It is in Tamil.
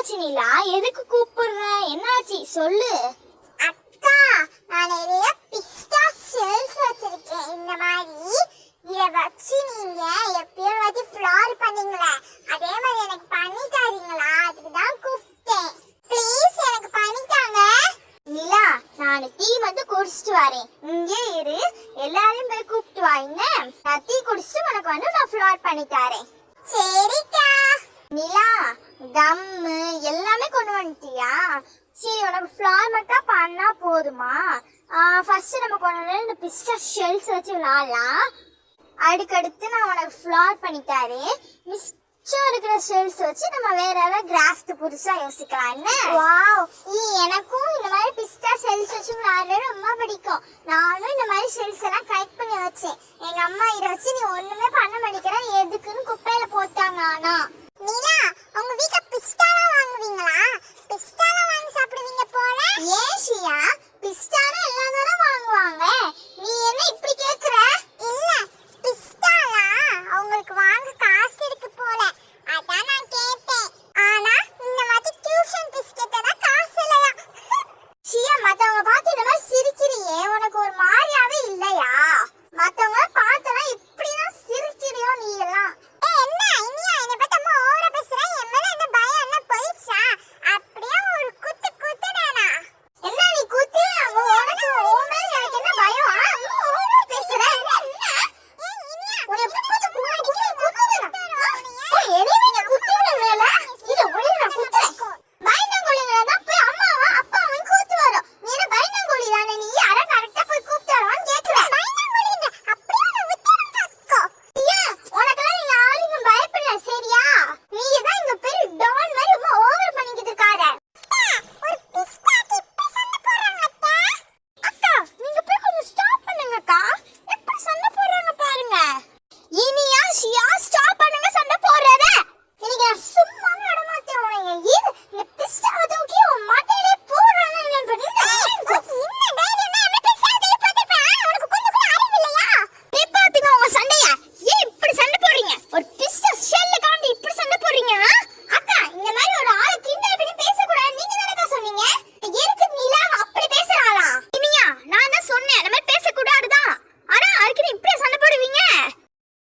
என்னாச்சு நிலா? எதுக்கு கூப்பிடுற? என்னாச்சு சொல்லு. அக்கா, நான் நிறைய பிஸ்தா ஷெல்ஸ் வச்சிருக்கேன். இந்த மாதிரி இத வச்சு நீங்க எப்பயும் வச்சு ஃப்ளார் பண்ணீங்களே, அதே மாதிரி எனக்கு பண்ணி தரீங்களா? அதுக்கு தான் கூப்பிட்டேன். ப்ளீஸ் எனக்கு பண்ணி தாங்க. நிலா, நான் டீ மட்டும் குடிச்சிட்டு வரேன். இங்கே இரு, எல்லாரையும் போய் கூப்பிட்டு வா. என்ன, நான் டீ குடிச்சிட்டு உனக்கு வந்து நான் ஃப்ளார் பண்ணி தரேன். சரிக்கா. நிலா, கம்மு எல்லாமே கொண்டு வந்துட்டியா? சரி, உனக்கு ஃப்ளார் மட்டும் பண்ணா போதுமா? ஃபர்ஸ்ட் நம்ம கொண்டு வந்து இந்த பிஸ்தா ஷெல்ஸ் வச்சு விளாடலாம். அடுக்கடுத்து நான் உனக்கு ஃப்ளார் பண்ணி தரேன். மிச்சம் இருக்கிற ஷெல்ஸ் வச்சு நம்ம வேற ஏதாவது கிராஃப்ட் புதுசா யோசிக்கலாம். என்ன? வாவ், எனக்கும் இந்த மாதிரி பிஸ்தா ஷெல்ஸ் வச்சு விளையாடுறது ரொம்ப பிடிக்கும். நானும் இந்த மாதிரி ஷெல்ஸ் எல்லாம் கலெக்ட் பண்ணி வச்சேன். எங்க அம்மா இதை வச்சு நீ ஒண்ணுமே பண்ண மாட்டேங்கிற, எதுக்குன்னு குப்பையில போட்டாங்க. ஆனா நிலா,